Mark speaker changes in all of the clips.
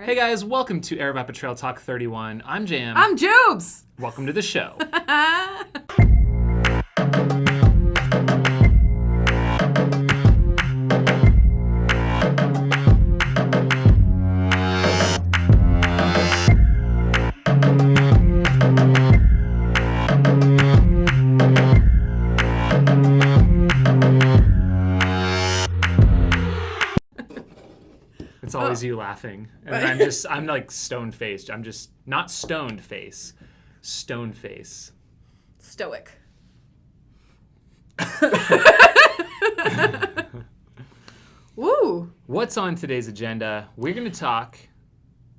Speaker 1: Hey guys, welcome to Aravaipa Trail Talk 31. I'm Jam.
Speaker 2: I'm Jubes.
Speaker 1: Welcome to the show. It's always you laughing. And I'm like stoned faced. I'm just not stoned face. Stone face.
Speaker 2: Stoic. Woo.
Speaker 1: What's on today's agenda? We're going to talk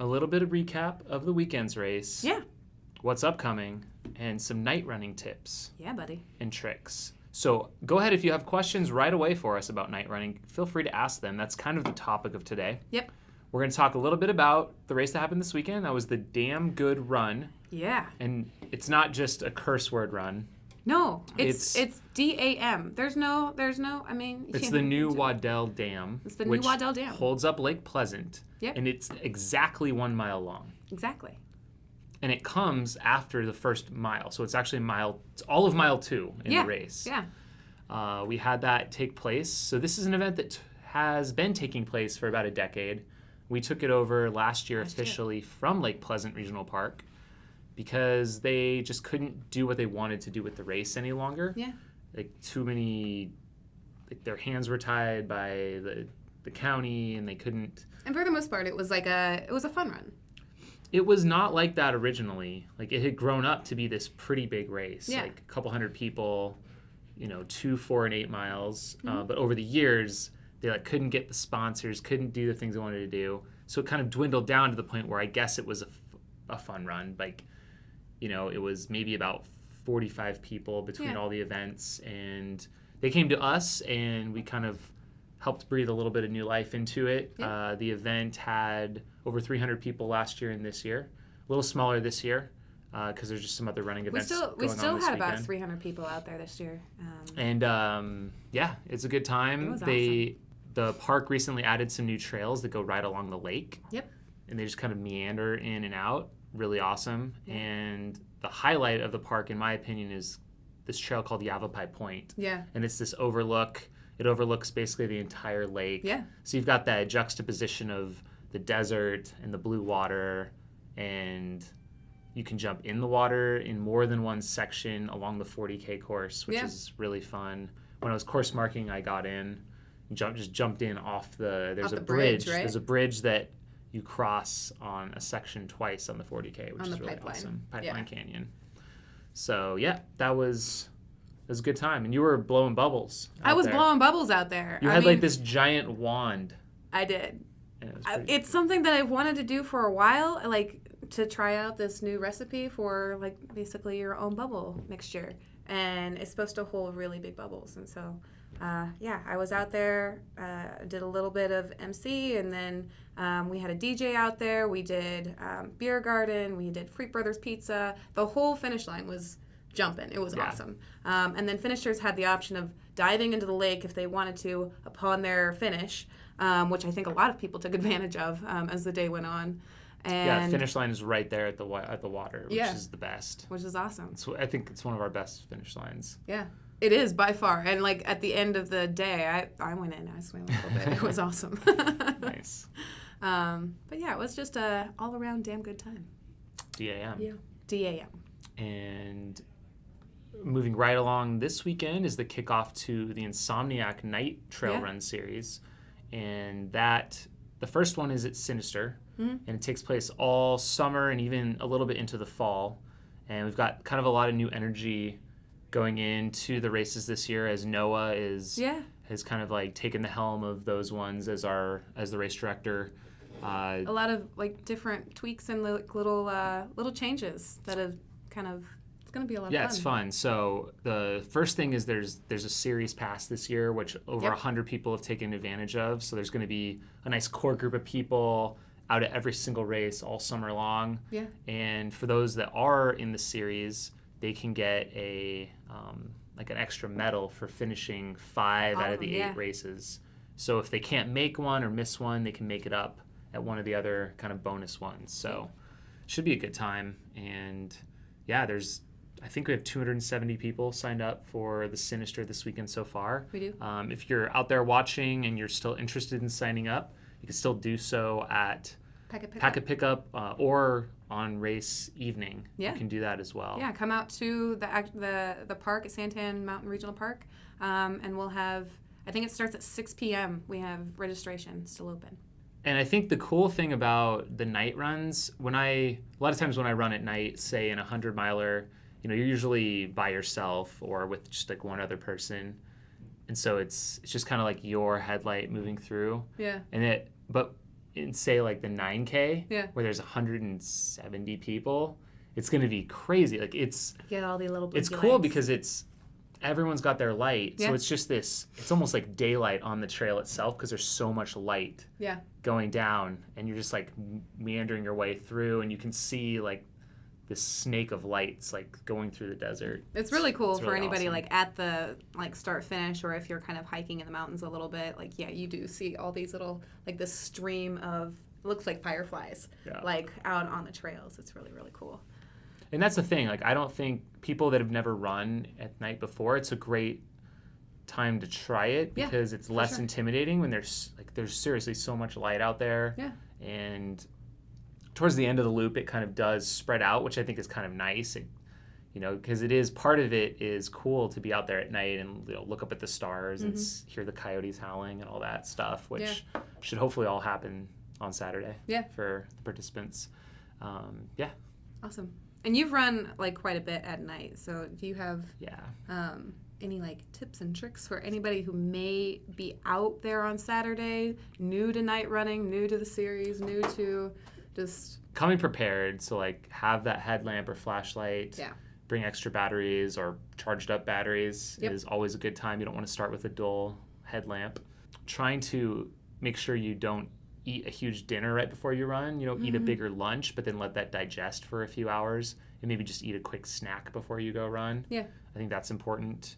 Speaker 1: a little bit of recap of the weekend's race.
Speaker 2: Yeah.
Speaker 1: What's upcoming, and some night running tips.
Speaker 2: Yeah, buddy.
Speaker 1: And tricks. So go ahead, if you have questions right away for us about night running, feel free to ask them. That's kind of the topic of today.
Speaker 2: Yep.
Speaker 1: We're going to talk a little bit about the race that happened this weekend. That was the Damn Good Run.
Speaker 2: Yeah.
Speaker 1: And it's not just a curse word run.
Speaker 2: No, it's DAM. There's no, I mean.
Speaker 1: It's the new Waddell Dam.
Speaker 2: It's the new Waddell Dam.
Speaker 1: Holds up Lake Pleasant.
Speaker 2: Yep.
Speaker 1: And it's exactly 1 mile long.
Speaker 2: Exactly.
Speaker 1: And it comes after the first mile. So it's actually it's all of mile 2 in the race.
Speaker 2: Yeah.
Speaker 1: We had that take place. So this is an event that has been taking place for about a decade. We took it over last year officially from Lake Pleasant Regional Park because they just couldn't do what they wanted to do with the race any longer.
Speaker 2: Yeah.
Speaker 1: Like too many, their hands were tied by the county and they couldn't.
Speaker 2: And for the most part, it was a fun run.
Speaker 1: It was not like that originally. Like it had grown up to be this pretty big race.
Speaker 2: Yeah.
Speaker 1: Like a couple hundred people, 2, 4, and 8 miles. Mm-hmm. But over the years, they couldn't get the sponsors, couldn't do the things they wanted to do. So it kind of dwindled down to the point where I guess it was a fun run. It was maybe about 45 people between all the events. And they came to us and we kind of helped breathe a little bit of new life into it. Yeah. The event had over 300 people last year and this year. A little smaller this year because there's just some other running events going on this weekend.
Speaker 2: We still had about 300 people out there this year.
Speaker 1: It's a good time.
Speaker 2: It was awesome.
Speaker 1: The park recently added some new trails that go right along the lake.
Speaker 2: Yep.
Speaker 1: And they just kind of meander in and out. Really awesome. Yeah. And the highlight of the park, in my opinion, is this trail called Aravaipa Point.
Speaker 2: Yeah.
Speaker 1: And it's this overlook. It overlooks basically the entire lake.
Speaker 2: Yeah.
Speaker 1: So you've got that juxtaposition of the desert and the blue water, and you can jump in the water in more than one section along the 40K course, which is really fun. When I was course marking, I got in, just jumped in off there's a bridge.
Speaker 2: Right?
Speaker 1: There's a bridge that you cross on a section twice on the 40K, which is really
Speaker 2: pipeline.
Speaker 1: Awesome. Pipeline Canyon. So that was a good time. And you were blowing bubbles.
Speaker 2: I was blowing bubbles out there.
Speaker 1: You had this giant wand.
Speaker 2: I did. It's something that I've wanted to do for a while, to try out this new recipe for basically your own bubble mixture. And it's supposed to hold really big bubbles. And so, I was out there, did a little bit of MC, and then we had a DJ out there. We did beer garden. We did Freak Brothers Pizza. The whole finish line was jumping. It was awesome. And then finishers had the option of diving into the lake if they wanted to upon their finish, which I think a lot of people took advantage of as the day went on. And
Speaker 1: the finish line is right there at the water, which is the best.
Speaker 2: Which is awesome.
Speaker 1: I think it's one of our best finish lines.
Speaker 2: Yeah, it is by far. And at the end of the day, I went in, I swam a little bit. It was awesome.
Speaker 1: Nice.
Speaker 2: But it was just a all around damn good time.
Speaker 1: DAM.
Speaker 2: Yeah. DAM.
Speaker 1: And moving right along this weekend is the kickoff to the Insomniac Night Trail Run Series. And the first one is at Sinister. Mm-hmm. And it takes place all summer and even a little bit into the fall. And we've got kind of a lot of new energy going into the races this year as Noah has kind of taken the helm of those ones as the race director.
Speaker 2: A lot of different tweaks and little changes that have kind of. It's going to be a lot of fun.
Speaker 1: Yeah, it's fun. So the first thing is there's a series pass this year, which over 100 people have taken advantage of. So there's going to be a nice core group of people out at every single race all summer long. Yeah. And for those that are in the series, they can get an extra medal for finishing 5 out of the 8 races. So if they can't make one or miss one, they can make it up at one of the other kind of bonus ones. So should be a good time. And yeah, I think we have 270 people signed up for the Sinister this weekend so far.
Speaker 2: We do.
Speaker 1: If you're out there watching and you're still interested in signing up, you can still do so at Packet Pickup or on race evening.
Speaker 2: Yeah.
Speaker 1: You can do that as well.
Speaker 2: Yeah, come out to the park at Santan Mountain Regional Park, and we'll have, I think it starts at 6 p.m. We have registration still open.
Speaker 1: And I think the cool thing about the night runs, a lot of times when I run at night, say in a 100-miler, you're usually by yourself or with just like one other person. And so it's just kind of like your headlight moving through.
Speaker 2: Yeah.
Speaker 1: But in say like the 9K,
Speaker 2: yeah,
Speaker 1: where there's 170 people, it's going to be crazy. Like
Speaker 2: get all the little
Speaker 1: it's cool lights. Because everyone's got their light.
Speaker 2: Yeah.
Speaker 1: So it's just it's almost like daylight on the trail itself because there's so much light going down, and you're just like meandering your way through, and you can see like this snake of lights like going through the desert.
Speaker 2: It's really cool
Speaker 1: it's really
Speaker 2: for anybody
Speaker 1: awesome.
Speaker 2: Like at the like start finish, or if you're kind of hiking in the mountains a little bit, like you do see all these little like this stream of looks like fireflies like out on the trails. It's really, really cool.
Speaker 1: And that's the thing, like I don't think people that have never run at night before, it's a great time to try it because it's less intimidating when there's seriously so much light out there.
Speaker 2: Yeah.
Speaker 1: And towards the end of the loop, it kind of does spread out, which I think is kind of nice. Because it is part of it is cool to be out there at night and look up at the stars and hear the coyotes howling and all that stuff, which should hopefully all happen on Saturday for the participants.
Speaker 2: Awesome. And you've run like quite a bit at night, so do you have any like tips and tricks for anybody who may be out there on Saturday, new to night running, new to the series, new to just
Speaker 1: coming prepared? So like have that headlamp or flashlight.
Speaker 2: Yeah.
Speaker 1: Bring extra batteries or charged up batteries is always a good time. You don't want to start with a dull headlamp. Trying to make sure you don't eat a huge dinner right before you run. Eat a bigger lunch, but then let that digest for a few hours and maybe just eat a quick snack before you go run.
Speaker 2: Yeah.
Speaker 1: I think that's important.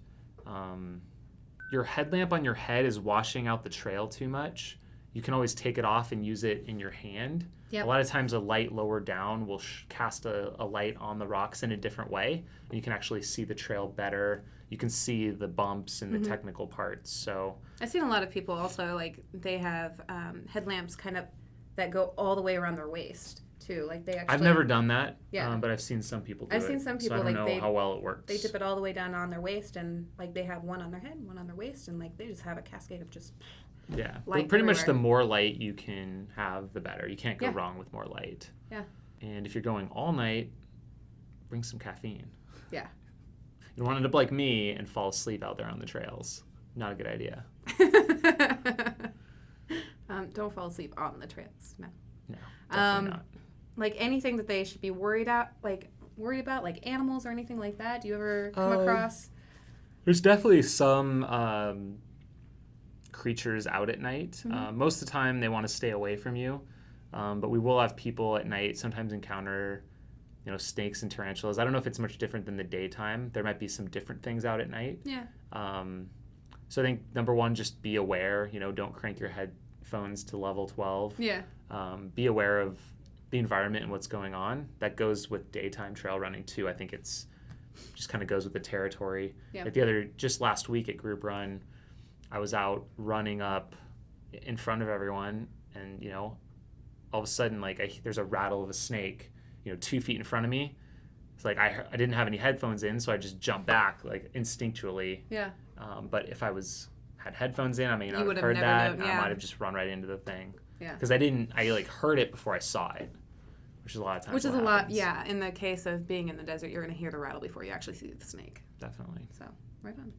Speaker 1: Your headlamp on your head is washing out the trail too much. You can always take it off and use it in your hand.
Speaker 2: Yep.
Speaker 1: A lot of times a light lower down will cast a light on the rocks in a different way, and you can actually see the trail better. You can see the bumps and the technical parts. So
Speaker 2: I've seen a lot of people also, like, they have headlamps kind of that go all the way around their waist, too. Like, they actually...
Speaker 1: I've never done that,
Speaker 2: yeah.
Speaker 1: But I've seen some people do it.
Speaker 2: I've seen some people,
Speaker 1: so I don't know how well it works.
Speaker 2: They dip it all the way down on their waist, and, like, they have one on their head, one on their waist, and, like, they just have a cascade of just...
Speaker 1: Yeah,
Speaker 2: light
Speaker 1: pretty
Speaker 2: everywhere.
Speaker 1: Much the more light you can have, the better. You can't go wrong with more light.
Speaker 2: Yeah.
Speaker 1: And if you're going all night, bring some caffeine.
Speaker 2: Yeah.
Speaker 1: You don't want to end up like me and fall asleep out there on the trails. Not a good idea.
Speaker 2: Don't fall asleep on the trails. No.
Speaker 1: No, definitely not.
Speaker 2: Like anything that they should be worried about, like animals or anything like that. Do you ever come across?
Speaker 1: There's definitely some creatures out at night. Most of the time they want to stay away from you, but we will have people at night sometimes encounter snakes and tarantulas. I don't know if it's much different than the daytime. There might be some different things out at night.
Speaker 2: Yeah.
Speaker 1: So I think number one, just be aware. Don't crank your headphones to level 12.
Speaker 2: Yeah.
Speaker 1: Be aware of the environment and what's going on. That goes with daytime trail running too. I think it's just kind of goes with the territory.
Speaker 2: Yeah.
Speaker 1: Like just last week at Group Run, I was out running up in front of everyone, and all of a sudden, like there's a rattle of a snake, 2 feet in front of me. It's like I didn't have any headphones in, so I just jumped back like instinctually.
Speaker 2: Yeah.
Speaker 1: But if I had headphones in, I may not
Speaker 2: You
Speaker 1: have heard
Speaker 2: never
Speaker 1: that.
Speaker 2: known,
Speaker 1: I might have just run right into the thing.
Speaker 2: Yeah.
Speaker 1: Because I like heard it before I saw it, which is a lot of times.
Speaker 2: Which is a lot, yeah. In the case of being in the desert, you're going to hear the rattle before you actually see the snake.
Speaker 1: Definitely.
Speaker 2: So, right on.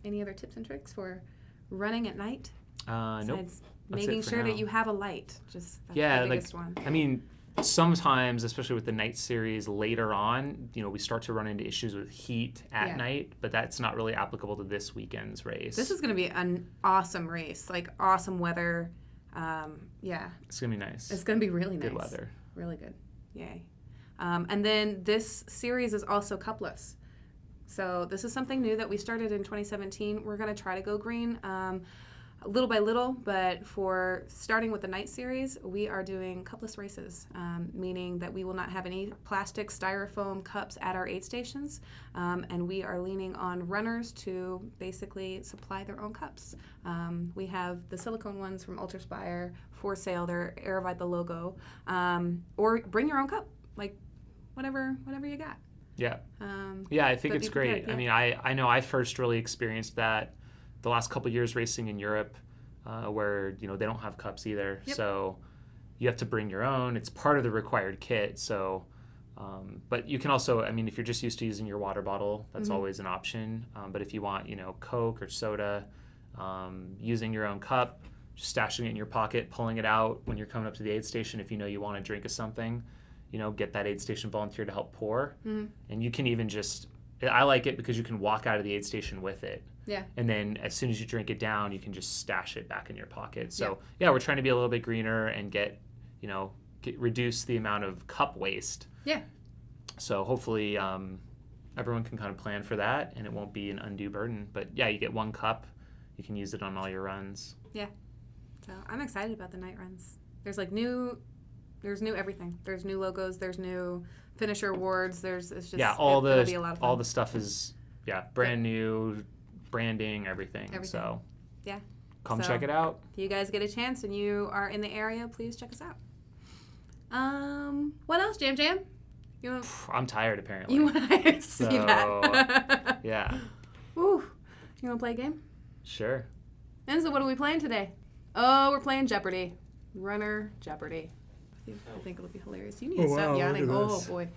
Speaker 2: Any other tips and tricks for running at night?
Speaker 1: Nope.
Speaker 2: Besides making sure that you have a light. Just that's the biggest one.
Speaker 1: I mean, sometimes, especially with the night series later on, we start to run into issues with heat at night, but that's not really applicable to this weekend's race.
Speaker 2: This is going to be an awesome race, like awesome weather.
Speaker 1: It's going to be nice.
Speaker 2: It's going to be really nice.
Speaker 1: Good weather.
Speaker 2: Really good. Yay. And then this series is also cupless. So this is something new that we started in 2017. We're going to try to go green. little by little, but for starting with the night series, we are doing cupless races, meaning that we will not have any plastic styrofoam cups at our aid stations, and we are leaning on runners to basically supply their own cups. We have the silicone ones from Ultraspire for sale. They're Aravaipa logo, or bring your own cup, like whatever you got.
Speaker 1: Yeah. I think it's great.
Speaker 2: Yeah.
Speaker 1: I mean, I know I first really experienced that the last couple of years racing in Europe, where they don't have cups either.
Speaker 2: Yep.
Speaker 1: So you have to bring your own. It's part of the required kit. So, but you can also, I mean, if you're just used to using your water bottle, that's always an option. But if you want, Coke or soda, using your own cup, just stashing it in your pocket, pulling it out when you're coming up to the aid station, if you want a drink of something, get that aid station volunteer to help pour. And you can even I like it because you can walk out of the aid station with it.
Speaker 2: Yeah.
Speaker 1: And then as soon as you drink it down, you can just stash it back in your pocket. So we're trying to be a little bit greener and reduce the amount of cup waste.
Speaker 2: Yeah.
Speaker 1: So hopefully everyone can kind of plan for that and it won't be an undue burden. But yeah, you get one cup. You can use it on all your runs.
Speaker 2: Yeah. So I'm excited about the night runs. There's new everything. There's new logos. There's new finisher awards. It'll be a lot of fun.
Speaker 1: All the stuff is brand new, branding, everything. So
Speaker 2: yeah,
Speaker 1: come check it out.
Speaker 2: If you guys get a chance and you are in the area, please check us out. What else, Jam?
Speaker 1: I'm tired apparently.
Speaker 2: You want to see that?
Speaker 1: Yeah.
Speaker 2: Woo. You want to play a game?
Speaker 1: Sure.
Speaker 2: And so what are we playing today? Oh, we're playing Jeopardy. Runner Jeopardy. I think it'll be hilarious. You need to stop yawning. Oh, boy.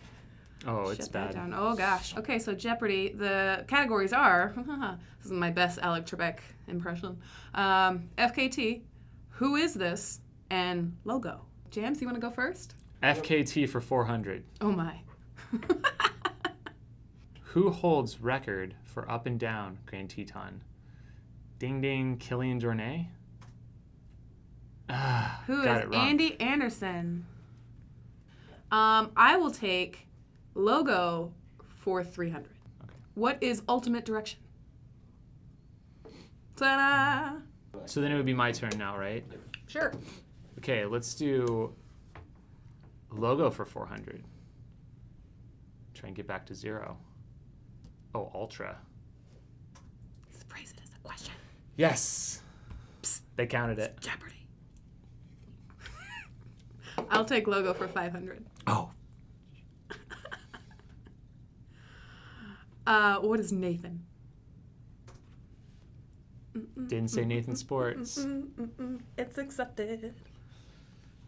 Speaker 1: Oh, it's
Speaker 2: Shut that
Speaker 1: bad.
Speaker 2: down. Oh, gosh. Okay, so Jeopardy. The categories are, this is my best Alec Trebek impression, FKT, Who Is This, and Logo. Jams, you want to go first?
Speaker 1: FKT for 400.
Speaker 2: Oh, my.
Speaker 1: Who holds record for up and down Grand Teton? Ding ding, Killian Jornet?
Speaker 2: Who is Andy Anderson? I will take Logo for 300.
Speaker 1: Okay.
Speaker 2: What is Ultimate Direction? Ta-da!
Speaker 1: So then it would be my turn now, right?
Speaker 2: Sure.
Speaker 1: Okay, let's do Logo for 400. Try and get back to 0. Oh, Ultra.
Speaker 2: Phrase it as a question.
Speaker 1: Yes. Psst, they counted it.
Speaker 2: Jeopardy. I'll take Logo for 500.
Speaker 1: Oh.
Speaker 2: What is Nathan?
Speaker 1: Didn't say Nathan Sports.
Speaker 2: It's accepted.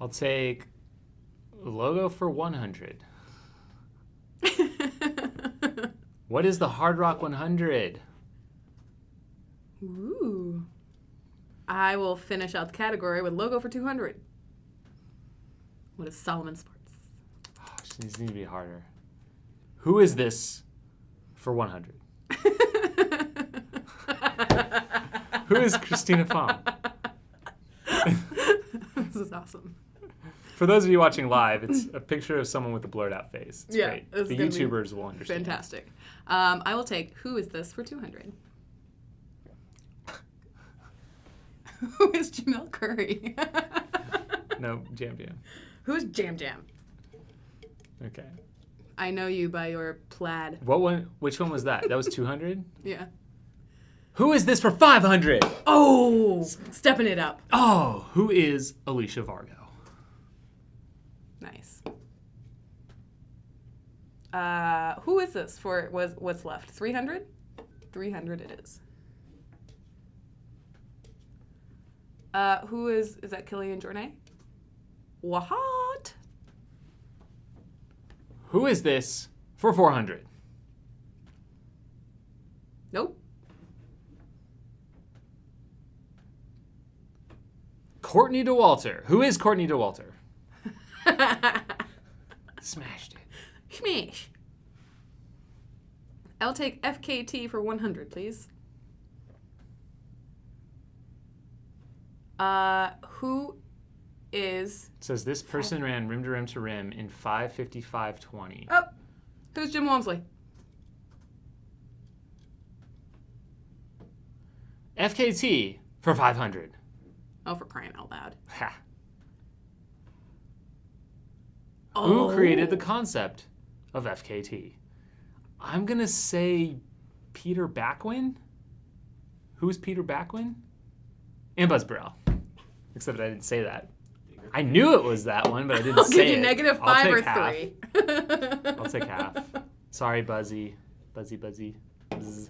Speaker 1: I'll take Logo for 100. What is the Hard Rock 100?
Speaker 2: Ooh. I will finish out the category with Logo for 200. What is Solomon Sports?
Speaker 1: Oh, these need to be harder. Who is this for 100? Who is Christina Fong?
Speaker 2: This is awesome.
Speaker 1: For those of you watching live, it's a picture of someone with a blurred out face. It's great.
Speaker 2: It's
Speaker 1: The YouTubers will understand.
Speaker 2: Fantastic. I will take Who Is This for 200. Who is Jamel Curry?
Speaker 1: No, Jam Jam.
Speaker 2: Who's Jam Jam?
Speaker 1: Okay.
Speaker 2: I know you by your plaid.
Speaker 1: What one? Which one was that? That was 200?
Speaker 2: Yeah.
Speaker 1: Who is this for 500?
Speaker 2: Oh, stepping it up.
Speaker 1: Oh, who is Alicia Vargo?
Speaker 2: Nice. Who is this for what's left? 300? 300 it is. Who is that Killian Jornet? What?
Speaker 1: Who is this for 400?
Speaker 2: Nope.
Speaker 1: Courtney DeWalter. Who is Courtney DeWalter? Smashed it.
Speaker 2: Smash. I'll take FKT for 100, please. Who is...
Speaker 1: It says this person ran rim to rim to rim in 5:55:20.
Speaker 2: Oh, who's Jim Walmsley?
Speaker 1: FKT For 500.
Speaker 2: Oh, for crying out loud.
Speaker 1: Ha.
Speaker 2: Oh.
Speaker 1: Who created the concept of FKT? I'm going to say Peter Backwin. Who's Peter Backwin? And Buzz Burrell. Except I didn't say that. I knew it was that one, but I didn't
Speaker 2: I'll
Speaker 1: say
Speaker 2: give you
Speaker 1: it.
Speaker 2: -5 or
Speaker 1: half.
Speaker 2: 3.
Speaker 1: I'll take half. Sorry, Buzzy. Buzzy. Bzz.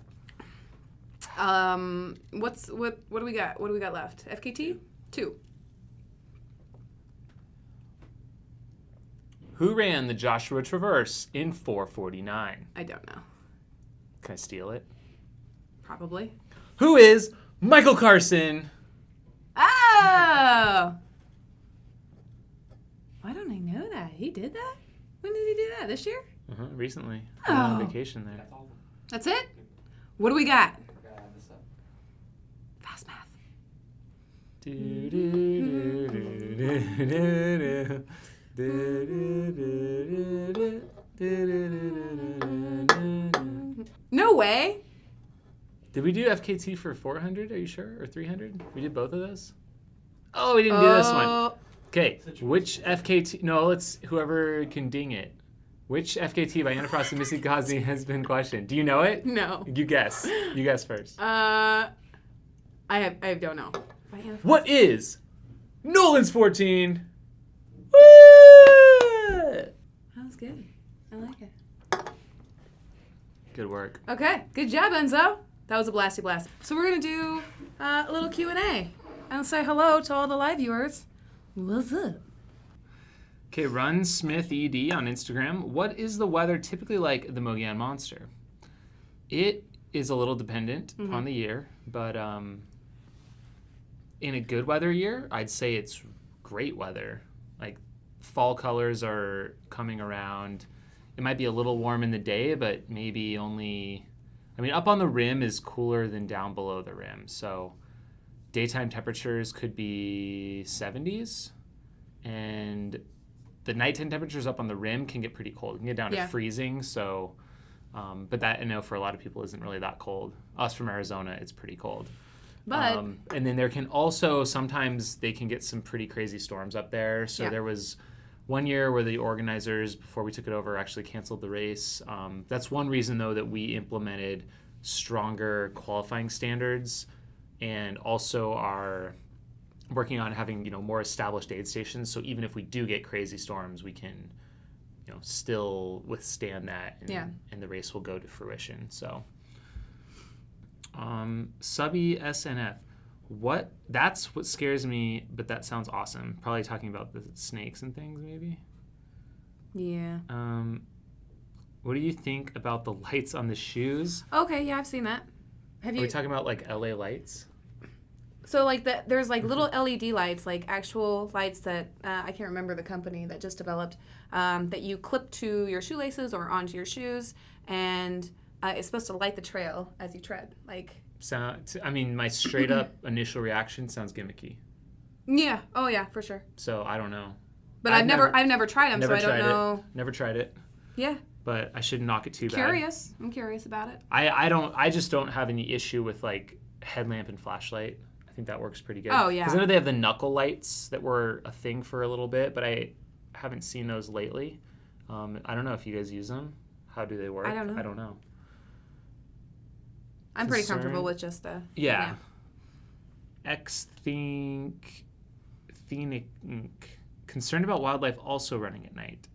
Speaker 2: What do we got? What do we got left? FKT? 2.
Speaker 1: Who ran the Joshua Traverse in 4:49?
Speaker 2: I don't know.
Speaker 1: Can I steal it?
Speaker 2: Probably.
Speaker 1: Who is Michael Carson?
Speaker 2: Oh! Why don't I know that? He did that? When did he do that? This year?
Speaker 1: Recently.
Speaker 2: Oh.
Speaker 1: On vacation there.
Speaker 2: That's it? What do we got? Fast math. No way.
Speaker 1: Did we do FKT for 400? Are you sure? Or 300? We did both of those? Oh, we didn't do this one. Okay, which FKT? No, let's whoever can ding it. Which FKT by Anna Frost and Missy Cosby has been questioned? Do you know it?
Speaker 2: No.
Speaker 1: You guess. You guess first.
Speaker 2: I don't know.
Speaker 1: What is Nolan's 14?
Speaker 2: That was good. I like it.
Speaker 1: Good work.
Speaker 2: Okay, good job, Enzo. That was a blasty blast. So we're gonna do a little Q&A and say hello to all the live viewers. What's up?
Speaker 1: Okay, Run Smith ED on Instagram. What is the weather typically like at the Mogollon Monster? It is a little dependent on the year, but in a good weather year, I'd say it's great weather. Like fall colors are coming around. It might be a little warm in the day, but maybe only, up on the rim is cooler than down below the rim. So daytime temperatures could be 70s, and the nighttime temperatures up on the rim can get pretty cold. It can get down to freezing. So, but that, I know for a lot of people isn't really that cold. Us from Arizona, it's pretty cold.
Speaker 2: But
Speaker 1: and then there can also, sometimes they can get some pretty crazy storms up there. So there was one year where the organizers, before we took it over, actually canceled the race. That's one reason, though, that we implemented stronger qualifying standards, and also are working on having more established aid stations. So even if we do get crazy storms, we can still withstand that, and the race will go to fruition. So Subby SNF. That's what scares me, but that sounds awesome. Probably talking about the snakes and things, maybe.
Speaker 2: Yeah.
Speaker 1: What do you think about the lights on the shoes?
Speaker 2: Okay, yeah, I've seen that.
Speaker 1: Are we talking about like LA lights?
Speaker 2: So like there's like little LED lights, like actual lights that I can't remember the company that just developed, that you clip to your shoelaces or onto your shoes, and it's supposed to light the trail as you tread.
Speaker 1: My straight up initial reaction sounds gimmicky.
Speaker 2: Yeah. Oh yeah, for sure.
Speaker 1: So I don't know.
Speaker 2: But I've never tried them, so I don't know.
Speaker 1: Never tried it.
Speaker 2: Yeah.
Speaker 1: But I shouldn't knock it too bad.
Speaker 2: I'm curious about it.
Speaker 1: I just don't have any issue with like headlamp and flashlight. I think that works pretty good.
Speaker 2: Oh yeah.
Speaker 1: Because I know they have the knuckle lights that were a thing for a little bit, but I haven't seen those lately. I don't know if you guys use them. How do they work?
Speaker 2: I don't know. I'm pretty comfortable with just the...
Speaker 1: Yeah. Concerned about wildlife also running at night.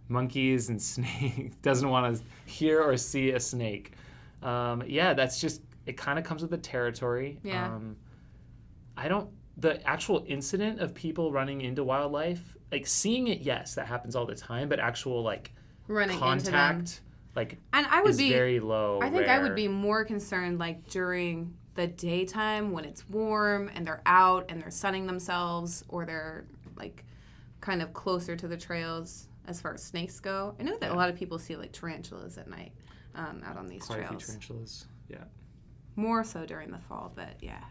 Speaker 1: Monkeys and snakes. Doesn't want to hear or see a snake. That's just... It kind of comes with the territory.
Speaker 2: Yeah.
Speaker 1: The actual incident of people running into wildlife, like seeing it, yes, that happens all the time, but actual like
Speaker 2: running
Speaker 1: contact...
Speaker 2: into them.
Speaker 1: And I would be very low.
Speaker 2: I think rare. I would be more concerned like during the daytime when it's warm and they're out and they're sunning themselves, or they're like kind of closer to the trails as far as snakes go. I know that a lot of people see like tarantulas at night out on these trails.
Speaker 1: Quite a few tarantulas, yeah.
Speaker 2: More so during the fall, but yeah.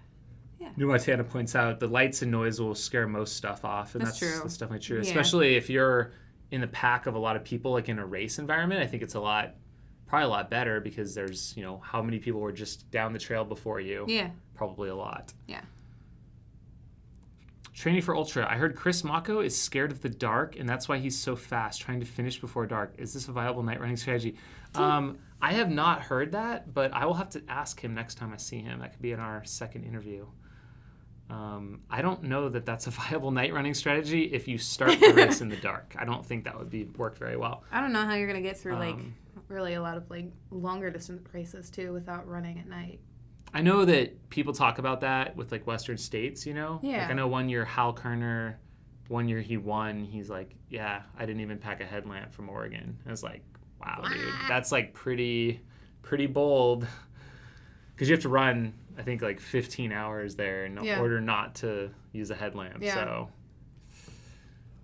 Speaker 1: New Montana points out the lights and noise will scare most stuff off, and that's true. That's definitely true, especially if you're in the pack of a lot of people, like in a race environment. I think it's a lot probably a lot better because there's, how many people were just down the trail before you?
Speaker 2: Yeah.
Speaker 1: Probably a lot.
Speaker 2: Yeah.
Speaker 1: Training for ultra. I heard Chris Mocco is scared of the dark, and that's why he's so fast, trying to finish before dark. Is this a viable night running strategy? I have not heard that, but I will have to ask him next time I see him. That could be in our second interview. I don't know that that's a viable night running strategy if you start the race in the dark. I don't think that would work very well.
Speaker 2: I don't know how you're going to get through, really a lot of, longer distance races, too, without running at night.
Speaker 1: I know that people talk about that with Western States,
Speaker 2: Yeah.
Speaker 1: I know one year Hal Kerner, one year he won, he's like, yeah, I didn't even pack a headlamp from Oregon. I was like, wow, dude, that's pretty bold. Because you have to run, I think 15 hours there in order not to use a headlamp.
Speaker 2: Yeah.
Speaker 1: So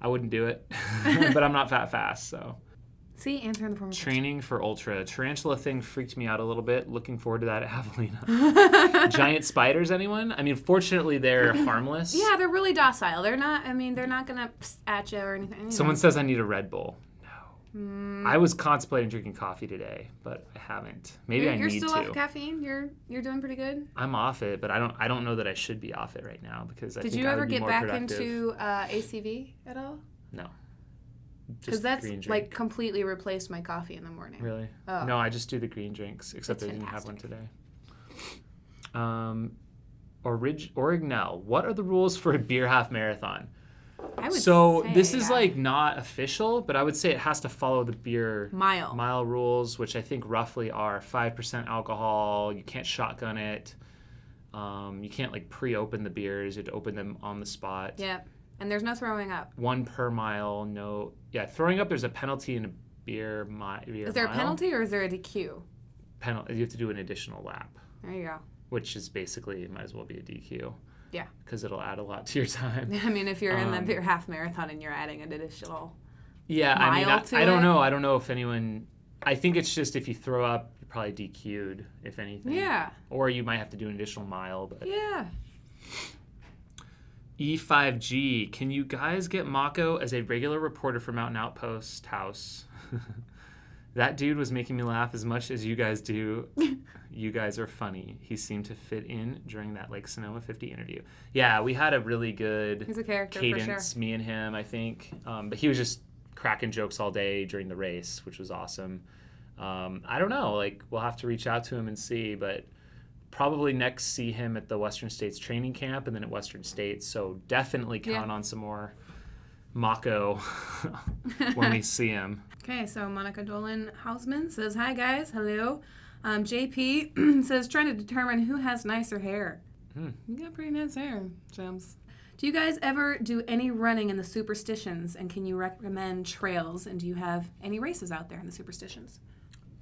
Speaker 1: I wouldn't do it, but I'm not that fast, so.
Speaker 2: See, answer in the form of
Speaker 1: Training for ultra. Tarantula thing freaked me out a little bit. Looking forward to that at Javelina. Giant spiders, anyone? I mean, fortunately, they're harmless.
Speaker 2: Yeah, they're really docile. They're not going to at you or anything.
Speaker 1: Someone says I need a Red Bull. No. I was contemplating drinking coffee today, but I haven't. Maybe I need to.
Speaker 2: You're still off caffeine? You're doing pretty good?
Speaker 1: I'm off it, but I don't know that I should be off it right now because I think I would be more productive.
Speaker 2: Did you ever get back into ACV at all?
Speaker 1: No.
Speaker 2: Because that's completely replaced my coffee in the morning.
Speaker 1: Really?
Speaker 2: Oh.
Speaker 1: No, I just do the green drinks, except I didn't have one today. Orignal, what are the rules for a beer half marathon? This is not official, but I would say it has to follow the beer mile rules, which I think roughly are 5% alcohol. You can't shotgun it. You can't pre-open the beers. You have to open them on the spot.
Speaker 2: Yeah. And there's no throwing up.
Speaker 1: 1 per mile, no. Yeah, throwing up, there's a penalty in a beer mile.
Speaker 2: Is there a penalty or is there a DQ?
Speaker 1: Penalty. You have to do an additional lap.
Speaker 2: There you go.
Speaker 1: Which is basically, it might as well be a DQ.
Speaker 2: Yeah.
Speaker 1: Because it'll add a lot to your time.
Speaker 2: I mean, if you're in the beer half marathon and you're adding an additional
Speaker 1: I don't know. I don't know if anyone... I think it's just if you throw up, you're probably DQ'd, if anything.
Speaker 2: Yeah.
Speaker 1: Or you might have to do an additional mile. But
Speaker 2: yeah.
Speaker 1: E5G, can you guys get Mako as a regular reporter for Mountain Outpost House? That dude was making me laugh as much as you guys do. You guys are funny. He seemed to fit in during that Lake Sonoma 50 interview. Yeah, we had a really good
Speaker 2: He's a character,
Speaker 1: cadence,
Speaker 2: for sure.
Speaker 1: me and him, I think. But he was just cracking jokes all day during the race, which was awesome. I don't know. We'll have to reach out to him and see, but probably next see him at the Western States training camp and then at Western States. So definitely count on some more Mako when we see him.
Speaker 2: Okay, so Monica Dolan Hausman says, hi guys, hello. JP says, trying to determine who has nicer hair. You got pretty nice hair, James. Do you guys ever do any running in the Superstitions, and can you recommend trails, and do you have any races out there in the Superstitions?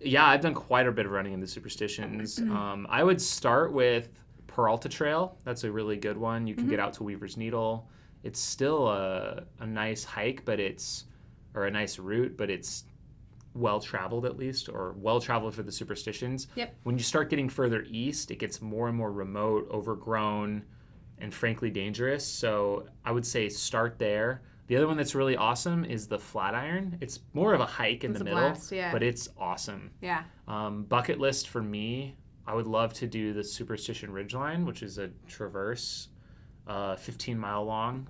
Speaker 1: Yeah, I've done quite a bit of running in the Superstitions. I would start with Peralta Trail. That's a really good one. You can get out to Weaver's Needle. It's still a nice hike, or a nice route, but it's well-traveled at least, or well-traveled for the Superstitions.
Speaker 2: Yep.
Speaker 1: When you start getting further east, it gets more and more remote, overgrown, and frankly dangerous. So I would say start there. The other one that's really awesome is the Flatiron. It's more of a hike in the middle,
Speaker 2: blast, yeah.
Speaker 1: but it's awesome.
Speaker 2: Yeah.
Speaker 1: Bucket list for me, I would love to do the Superstition Ridgeline, which is a traverse, 15-mile long.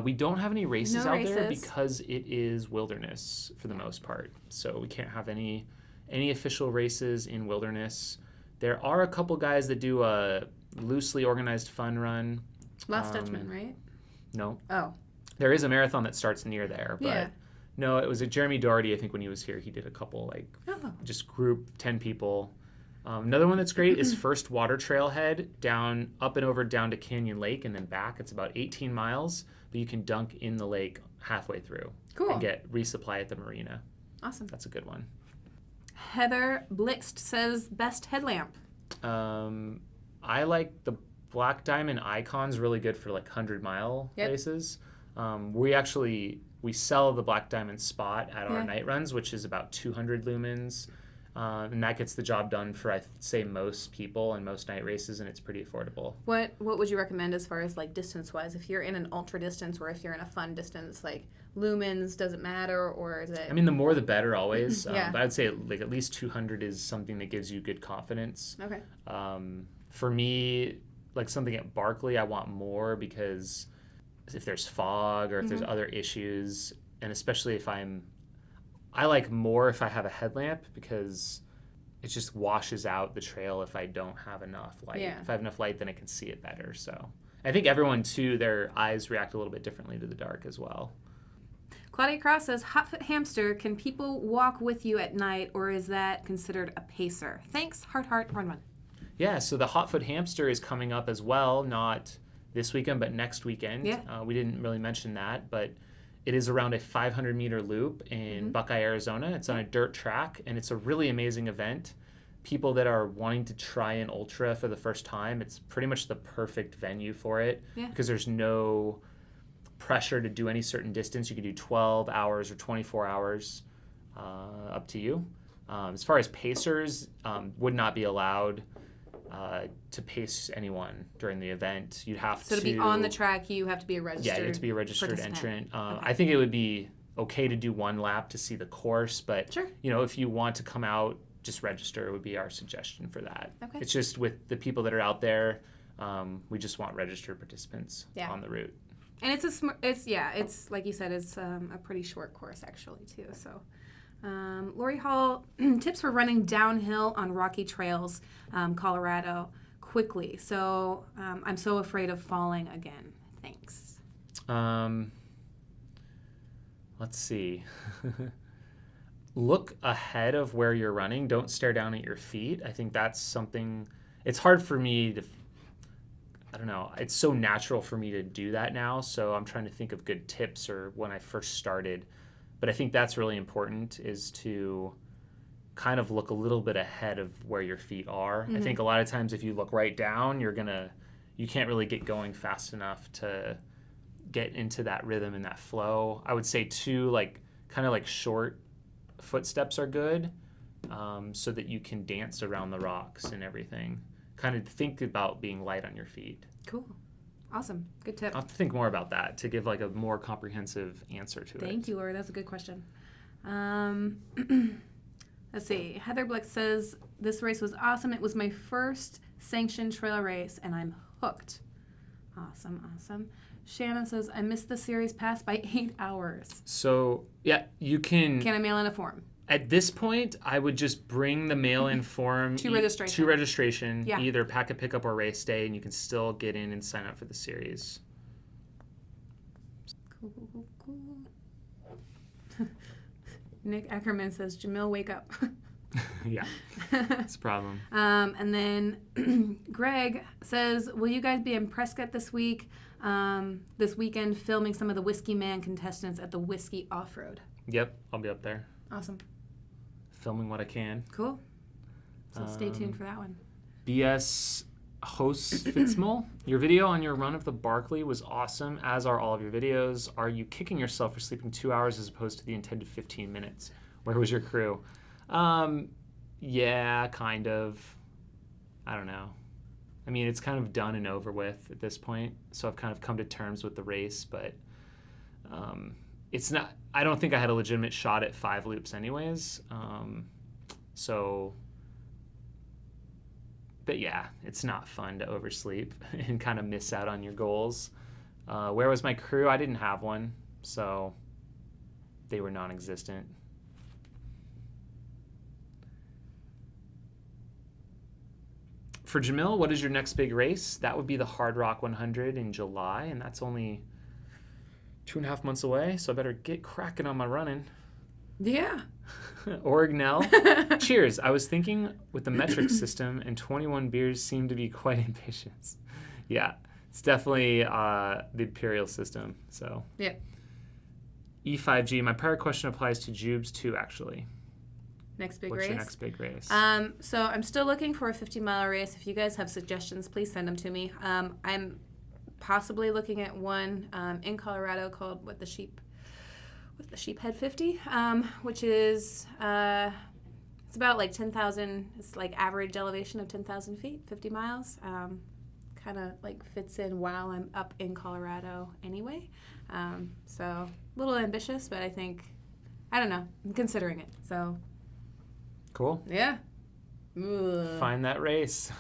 Speaker 1: We don't have any races out there because it is wilderness for the most part. So we can't have any official races in wilderness. There are a couple guys that do a loosely organized fun run.
Speaker 2: Lost Dutchman, right?
Speaker 1: No.
Speaker 2: Oh.
Speaker 1: There is a marathon that starts near there, but no, it was a Jeremy Doherty. I think when he was here, he did a couple just group 10 people. Another one that's great is First Water Trailhead up and over down to Canyon Lake and then back. It's about 18 miles, but you can dunk in the lake halfway through.
Speaker 2: Cool.
Speaker 1: And get resupply at the marina.
Speaker 2: Awesome.
Speaker 1: That's a good one.
Speaker 2: Heather Blixt says best headlamp.
Speaker 1: I like the Black Diamond Icon's really good for 100-mile races. We sell the Black Diamond Spot at our night runs, which is about 200 lumens. And that gets the job done for, I'd say, most people and most night races, and it's pretty affordable.
Speaker 2: What would you recommend as far as like distance-wise? If you're in an ultra distance or if you're in a fun distance, like lumens, doesn't matter, or is it?
Speaker 1: I mean, the more the better always.
Speaker 2: Yeah.
Speaker 1: But I'd say like at least 200 is something that gives you good confidence.
Speaker 2: Okay.
Speaker 1: For me, like something at Barkley, I want more because if there's fog or if there's other issues, and especially if I like more if I have a headlamp because it just washes out the trail if I don't have enough light.
Speaker 2: Yeah.
Speaker 1: If I have enough light, then I can see it better. So I think everyone, too, their eyes react a little bit differently to the dark as well.
Speaker 2: Claudia Cross says, Hotfoot Hamster, can people walk with you at night, or is that considered a pacer? Thanks, heart, run.
Speaker 1: Yeah, so the Hotfoot Hamster is coming up as well, not this weekend, but next weekend.
Speaker 2: Yeah.
Speaker 1: We didn't really mention that, but it is around a 500-meter loop in Buckeye, Arizona. It's on a dirt track, and it's a really amazing event. People that are wanting to try an ultra for the first time, it's pretty much the perfect venue for it because there's no pressure to do any certain distance. You can do 12 hours or 24 hours, up to you. As far as pacers, would not be allowed to pace anyone during the event. You'd have
Speaker 2: to be on the track, you have to be a registered
Speaker 1: Yeah, you have to be a registered entrant.
Speaker 2: Okay.
Speaker 1: I think it would be okay to do one lap to see the course, but
Speaker 2: sure.
Speaker 1: If you want to come out, just register would be our suggestion for that.
Speaker 2: Okay.
Speaker 1: It's just with the people that are out there, we just want registered participants on the route.
Speaker 2: And it's like you said, it's a pretty short course actually too. So, Lori Hall, tips for running downhill on rocky trails, Colorado, quickly. So I'm so afraid of falling again. Thanks.
Speaker 1: Let's see. Look ahead of where you're running. Don't stare down at your feet. I think that's something. It's hard for me to. I don't know. It's so natural for me to do that now. So I'm trying to think of good tips or when I first started. But I think that's really important is to kind of look a little bit ahead of where your feet are. I think a lot of times if you look right down, you can't really get going fast enough to get into that rhythm and that flow. I would say too, kind of short footsteps are good so that you can dance around the rocks and everything. Kind of think about being light on your feet.
Speaker 2: Cool. Awesome. Good tip.
Speaker 1: I'll have to think more about that to give a more comprehensive answer to it.
Speaker 2: Thank you, Laura. That's a good question. Let's see. Heather Blick says, this race was awesome. It was my first sanctioned trail race, and I'm hooked. Awesome. Shanna says, I missed the series pass by 8 hours.
Speaker 1: So, yeah, you can...
Speaker 2: Can I mail in a form?
Speaker 1: At this point, I would just bring the mail-in form
Speaker 2: to registration.
Speaker 1: Yeah. Either pack a pickup or race day, and you can still get in and sign up for the series.
Speaker 2: Cool. Nick Ackerman says, Jamil, wake up.
Speaker 1: Yeah, that's a problem.
Speaker 2: And then Greg says, will you guys be in Prescott this weekend filming some of the Whiskey Man contestants at the Whiskey Off-Road?
Speaker 1: Yep, I'll be up there.
Speaker 2: Awesome.
Speaker 1: Filming what I can.
Speaker 2: Cool. So stay tuned for that one.
Speaker 1: BS host Fitzmall, your video on your run of the Barkley was awesome, as are all of your videos. Are you kicking yourself for sleeping 2 hours as opposed to the intended 15 minutes? Where was your crew? Yeah, kind of. I don't know. I mean, it's kind of done and over with at this point, so I've kind of come to terms with the race, but it's not. I don't think I had a legitimate shot at 5 loops anyways. But yeah, it's not fun to oversleep and kind of miss out on your goals. Where was my crew? I didn't have one, so they were non-existent. For Jamil, what is your next big race? That would be the Hard Rock 100 in July, and that's only 2.5 months away, so I better get cracking on my running.
Speaker 2: Yeah.
Speaker 1: Orignell. Cheers. I was thinking with the metric system and 21 beers seem to be quite ambitious. Yeah, it's definitely the imperial system. So.
Speaker 2: Yeah.
Speaker 1: E5G. My prior question applies to Jubes too, actually.
Speaker 2: Next big
Speaker 1: What's
Speaker 2: race?
Speaker 1: your next big race?
Speaker 2: So I'm still looking for a 50-mile race. If you guys have suggestions, please send them to me. I'm possibly looking at one in Colorado called the Sheephead 50, which is It's about like 10,000. It's like average elevation of 10,000 feet, 50 miles. Kind of like fits in while I'm up in Colorado anyway. So a little ambitious, but I don't know. I'm considering it. So
Speaker 1: cool.
Speaker 2: Yeah.
Speaker 1: Find that race.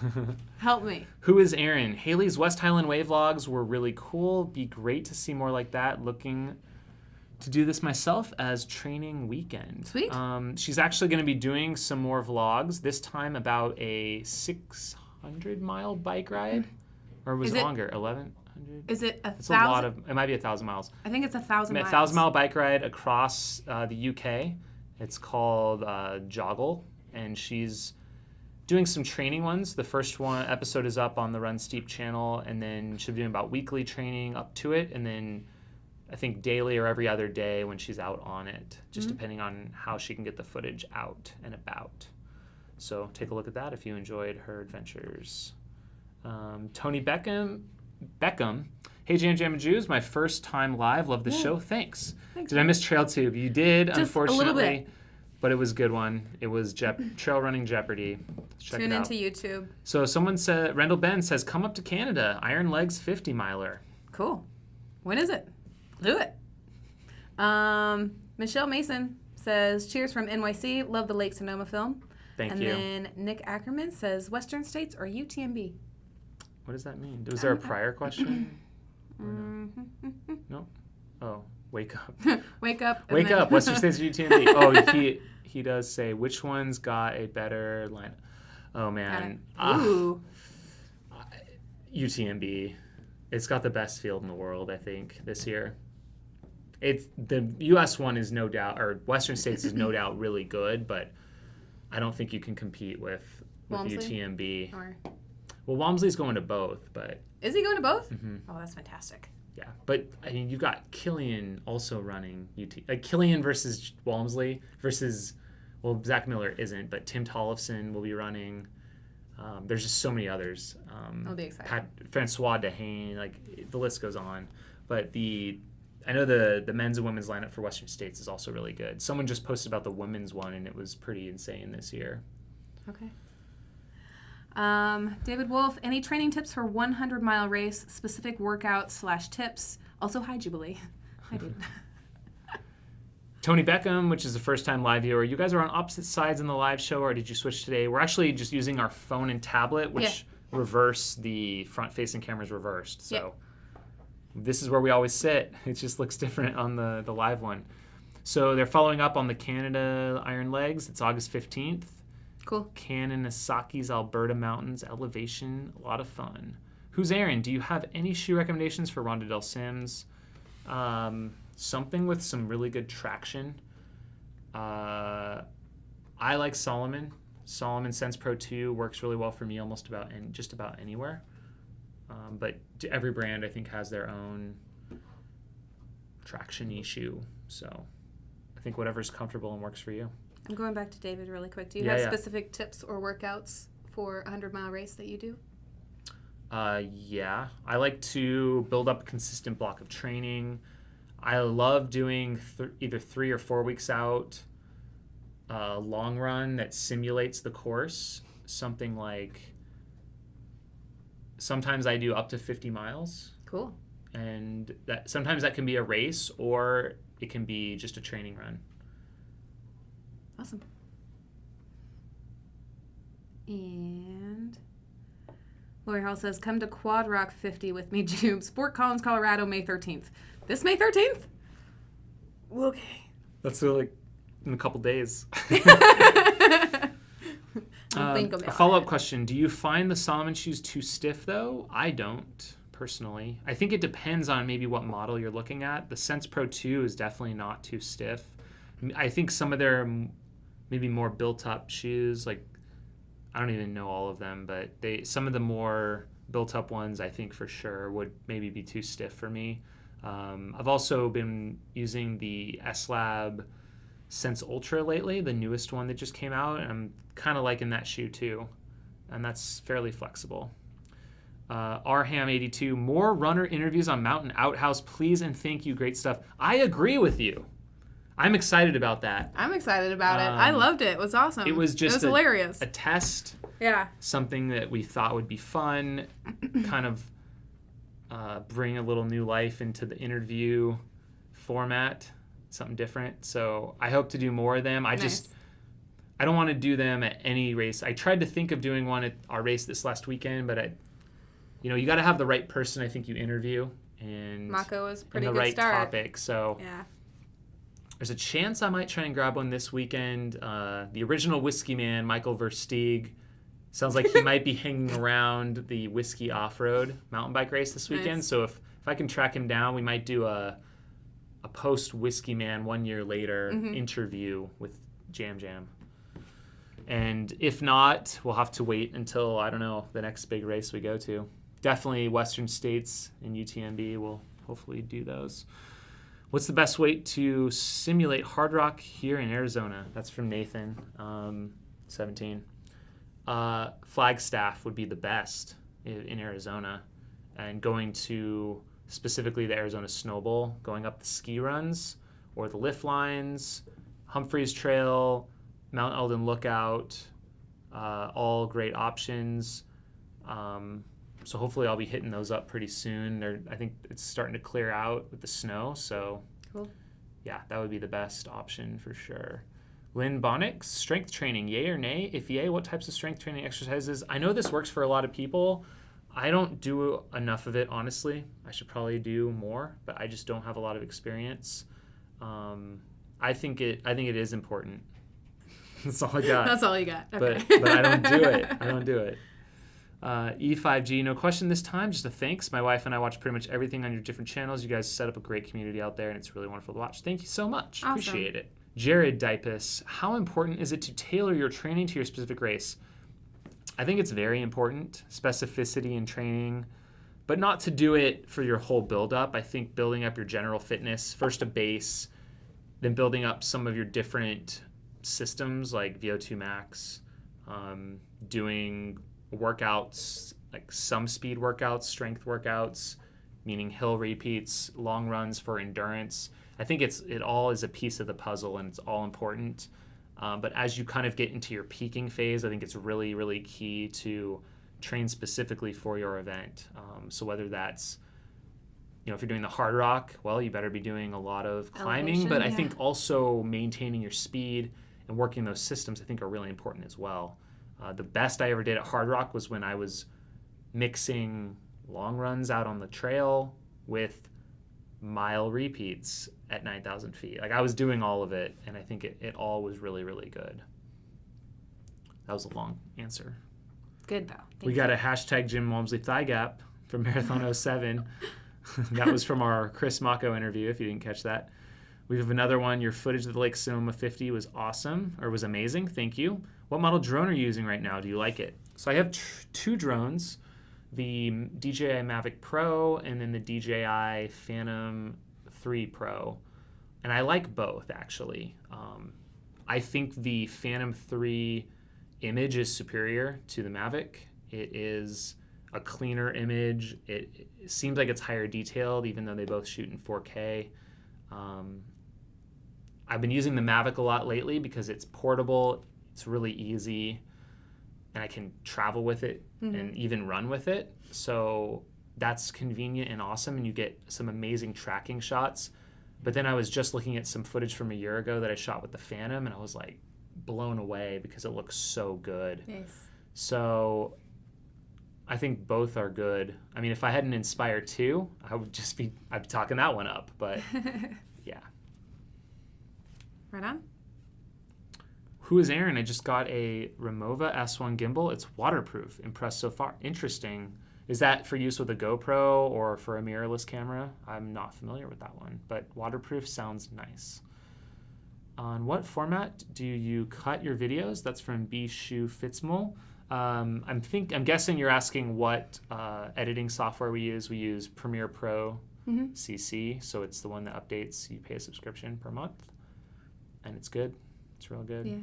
Speaker 2: Help me.
Speaker 1: Who is Aaron? Haley's West Highland Way vlogs were really cool. Be great to see more like that. Looking to do this myself as training weekend.
Speaker 2: Sweet.
Speaker 1: She's actually going to be doing some more vlogs, this time about a 600-mile bike ride. Or was it longer? 1,100?
Speaker 2: Is it 1,000?
Speaker 1: It's a lot of, it might be 1,000 miles.
Speaker 2: I think it's 1,000 miles.
Speaker 1: 1,000-mile bike ride across the UK. It's called Joggle, and she's doing some training ones. The first episode is up on the Run Steep channel, and then she'll be doing about weekly training up to it, and then I think daily or every other day when she's out on it, just depending on how she can get the footage out and about. So take a look at that if you enjoyed her adventures. Tony Beckham. Hey, Jam and Jews, my first time live. Love the show. Thanks. Did I miss TrailTube? You did, just unfortunately. A little bit. But it was a good one. It was Trail Running Jeopardy. Check it out.
Speaker 2: Tune into YouTube.
Speaker 1: So someone said, Rendell Ben says, come up to Canada. Iron Legs 50 miler.
Speaker 2: Cool. When is it? Do it. Michelle Mason says, cheers from NYC. Love the Lake Sonoma film.
Speaker 1: Thank you.
Speaker 2: And then Nick Ackerman says, Western States or UTMB?
Speaker 1: What does that mean? Was there a prior question? No? Oh, wake up.
Speaker 2: Wake up.
Speaker 1: Wake up. Western States or UTMB? Oh, he does say, which one's got a better line? Oh, man. UTMB. It's got the best field in the world, I think, this year. The U.S. one is no doubt, or Western States is no doubt really good, but I don't think you can compete with UTMB. Well, Walmsley's going to both, but...
Speaker 2: Is he going to both?
Speaker 1: Mm-hmm.
Speaker 2: Oh, that's fantastic.
Speaker 1: Yeah, but, I mean, you've got Killian also running Killian versus Walmsley versus... Well, Zach Miller isn't, but Tim Tollefson will be running. There's just so many others.
Speaker 2: I'll be excited.
Speaker 1: Francois Dehane, the list goes on. But I know the men's and women's lineup for Western States is also really good. Someone just posted about the women's one, and it was pretty insane this year.
Speaker 2: Okay. David Wolf, any training tips for 100-mile race, specific workout/tips? Also, hi, Jubilee. Hi, dude.
Speaker 1: Tony Beckham, which is the first-time live viewer. You guys are on opposite sides in the live show, or did you switch today? We're actually just using our phone and tablet, which reverse the front-facing cameras reversed. So this is where we always sit. It just looks different on the live one. So they're following up on the Canada Iron Legs. It's August 15th.
Speaker 2: Cool.
Speaker 1: Kananasaki's Alberta Mountains elevation. A lot of fun. Who's Aaron? Do you have any shoe recommendations for Rhonda Del Sims? Something with some really good traction. I like Solomon. Solomon Sense Pro 2 works really well for me just about anywhere. But every brand, I think, has their own traction-y shoe. So I think whatever's comfortable and works for you.
Speaker 2: I'm going back to David really quick. Do you have specific tips or workouts for a 100-mile race that you do?
Speaker 1: Yeah. I like to build up a consistent block of training. I love doing either 3 or 4 weeks out long run that simulates the course. Something like, sometimes I do up to 50 miles.
Speaker 2: Cool.
Speaker 1: And sometimes that can be a race or it can be just a training run.
Speaker 2: Awesome. And Lori Hall says, come to Quad Rock 50 with me, Jube. Fort Collins, Colorado, May 13th. This May 13th? Okay.
Speaker 1: That's like in a couple days.
Speaker 2: I'll think about
Speaker 1: a follow-up question. Do you find the Solomon shoes too stiff, though? I don't, personally. I think it depends on maybe what model you're looking at. The Sense Pro 2 is definitely not too stiff. I think some of their maybe more built-up shoes, like, I don't even know all of them, but some of the more built-up ones, I think for sure, would maybe be too stiff for me. I've also been using the S-Lab Sense Ultra lately, the newest one that just came out, and I'm kind of liking that shoe too, and that's fairly flexible. Arham82, more runner interviews on Mountain Outhouse, please and thank you, great stuff. I agree with you. I'm excited about that.
Speaker 2: I'm excited about it. I loved it. It was awesome.
Speaker 1: It was
Speaker 2: hilarious.
Speaker 1: A test.
Speaker 2: Yeah.
Speaker 1: Something that we thought would be fun, kind of bring a little new life into the interview format, something different. So I hope to do more of them. I don't want to do them at any race. I tried to think of doing one at our race this last weekend, but you got to have the right person I think you interview and
Speaker 2: Mako was pretty
Speaker 1: the
Speaker 2: good
Speaker 1: right
Speaker 2: start.
Speaker 1: topic. So
Speaker 2: yeah.
Speaker 1: There's a chance I might try and grab one this weekend. The original Whiskey Man, Michael Versteeg, sounds like he might be hanging around the Whiskey Off-Road mountain bike race this weekend. Nice. So if I can track him down, we might do a post-Whiskey Man 1 year later interview with Jam Jam. And if not, we'll have to wait until, I don't know, the next big race we go to. Definitely Western States and UTMB. We'll hopefully do those. What's the best way to simulate hard rock here in Arizona? That's from Nathan, 17. Flagstaff would be the best in Arizona. And going to specifically the Arizona Snow Bowl, going up the ski runs or the lift lines, Humphreys Trail, Mount Eldon Lookout, all great options. So hopefully I'll be hitting those up pretty soon. I think it's starting to clear out with the snow. So
Speaker 2: cool.
Speaker 1: Yeah, that would be the best option for sure. Lynn Bonix, strength training, yay or nay? If yay, what types of strength training exercises? I know this works for a lot of people. I don't do enough of it, honestly. I should probably do more, but I just don't have a lot of experience. I think it is important. That's all I got.
Speaker 2: That's all you got. Okay.
Speaker 1: But I don't do it. E5G, no question this time, just a thanks. My wife and I watch pretty much everything on your different channels. You guys set up a great community out there, and it's really wonderful to watch. Thank you so much.
Speaker 2: Awesome.
Speaker 1: Appreciate it. Jared Dipus, how important is it to tailor your training to your specific race? I think it's very important, specificity in training, but not to do it for your whole build-up. I think building up your general fitness, first a base, then building up some of your different systems like VO2 max, doing workouts like some speed workouts, strength workouts, meaning hill repeats, long runs for endurance. I think it all is a piece of the puzzle and it's all important. But as you kind of get into your peaking phase, I think it's really, really key to train specifically for your event. So whether that's, if you're doing the hard rock, well, you better be doing a lot of climbing, but I think also maintaining your speed and working those systems I think are really important as well. The best I ever did at hard rock was when I was mixing long runs out on the trail with mile repeats at 9,000 feet. Like I was doing all of it, and I think it all was really, really good. That was a long answer.
Speaker 2: Good, though.
Speaker 1: We got a hashtag Jim Walmsley thigh gap from Marathon 07. That was from our Chris Mako interview, if you didn't catch that. We have another one. Your footage of the Lake Sonoma 50 was awesome, or was amazing. Thank you. What model drone are you using right now? Do you like it? So I have two drones, the DJI Mavic Pro and then the DJI Phantom 3 Pro. And I like both, actually. I think the Phantom 3 image is superior to the Mavic. It is a cleaner image. It seems like it's higher detailed, even though they both shoot in 4K. I've been using the Mavic a lot lately because it's portable, it's really easy, and I can travel with it and even run with it. So that's convenient and awesome, and you get some amazing tracking shots. But then I was just looking at some footage from a year ago that I shot with the Phantom, and I was like blown away because it looks so good.
Speaker 2: Nice.
Speaker 1: So I think both are good. I mean, if I had an Inspire 2, I'd be talking that one up, but yeah.
Speaker 2: Right on.
Speaker 1: Who is Aaron? I just got a Rimowa S1 gimbal. It's waterproof. Impressed so far. Interesting. Is that for use with a GoPro or for a mirrorless camera? I'm not familiar with that one, but waterproof sounds nice. On what format do you cut your videos? That's from B. Shu Fitzmul. I'm guessing you're asking what editing software we use. We use Premiere Pro CC, so it's the one that updates. You pay a subscription per month, and it's good. It's real good.
Speaker 2: Yeah.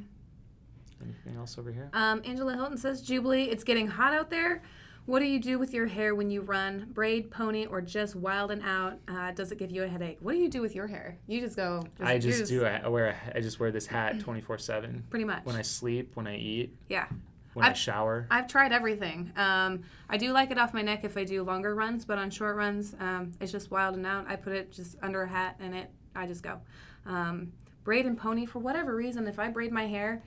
Speaker 1: Anything else over here?
Speaker 2: Angela Hilton says, Jubilee, it's getting hot out there. What do you do with your hair when you run? Braid, pony, or just wild and out? Does it give you a headache? What do you do with your hair? You just go.
Speaker 1: I just wear this hat 24/7.
Speaker 2: Pretty much.
Speaker 1: When I sleep, when I eat.
Speaker 2: Yeah.
Speaker 1: When I shower.
Speaker 2: I've tried everything. I do like it off my neck if I do longer runs, but on short runs, it's just wild and out. I put it just under a hat and I just go. Braid and pony, for whatever reason, if I braid my hair,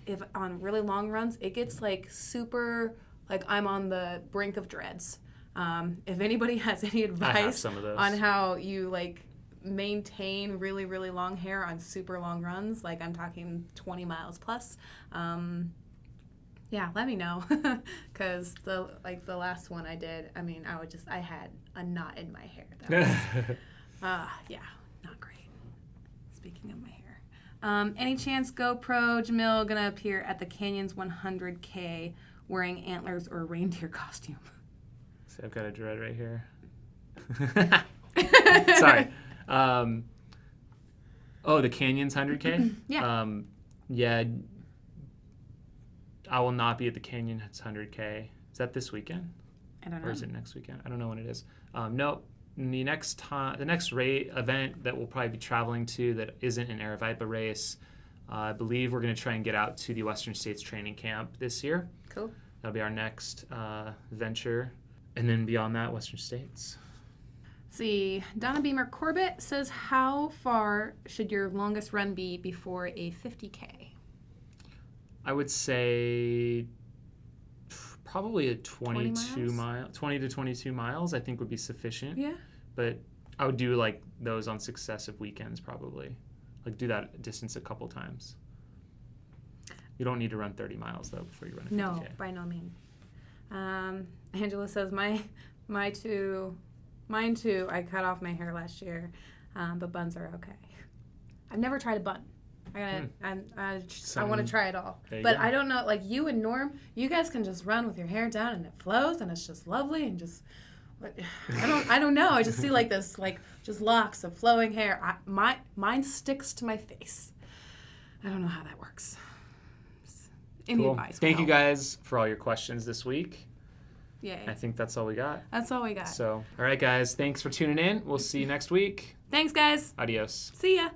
Speaker 2: if on really long runs, it gets like super, like I'm on the brink of dreads. If anybody has any advice on how you like maintain really, really long hair on super long runs, like I'm talking 20 miles plus, yeah, let me know. Because the last one I did, I mean, I had a knot in my hair. That was, yeah, not great. Speaking of my hair. Any chance GoPro Jamil gonna appear at the Canyons 100K wearing antlers or a reindeer costume?
Speaker 1: So I've got a dread right here. Sorry. The Canyons 100K?
Speaker 2: Yeah.
Speaker 1: Yeah. I will not be at the Canyons 100K. Is that this weekend?
Speaker 2: I don't know.
Speaker 1: Or is it next weekend? I don't know when it is. No. The next event that we'll probably be traveling to that isn't an Aravaipa race, I believe we're going to try and get out to the Western States Training Camp this year.
Speaker 2: Cool.
Speaker 1: That'll be our next venture. And then beyond that, Western States.
Speaker 2: See, Donna Beamer Corbett says, how far should your longest run be before a 50K?
Speaker 1: I would say probably a 20 to 22 miles I think would be sufficient.
Speaker 2: Yeah.
Speaker 1: But I would do like those on successive weekends probably. Like do that distance a couple times. You don't need to run 30 miles though before you run a 50K.
Speaker 2: No, by no means. Angela says mine too, I cut off my hair last year, but buns are okay. I've never tried a bun. I want to try it all. But I don't know, like you and Norm, you guys can just run with your hair down and it flows and it's just lovely and just, I don't know. I just see like this, like just locks of flowing hair. Mine sticks to my face. I don't know how that works. Any advice?
Speaker 1: Thank you guys for all your questions this week.
Speaker 2: Yay.
Speaker 1: I think that's all we got.
Speaker 2: That's all we got.
Speaker 1: So, all right, guys. Thanks for tuning in. We'll see you next week.
Speaker 2: Thanks, guys.
Speaker 1: Adios.
Speaker 2: See ya.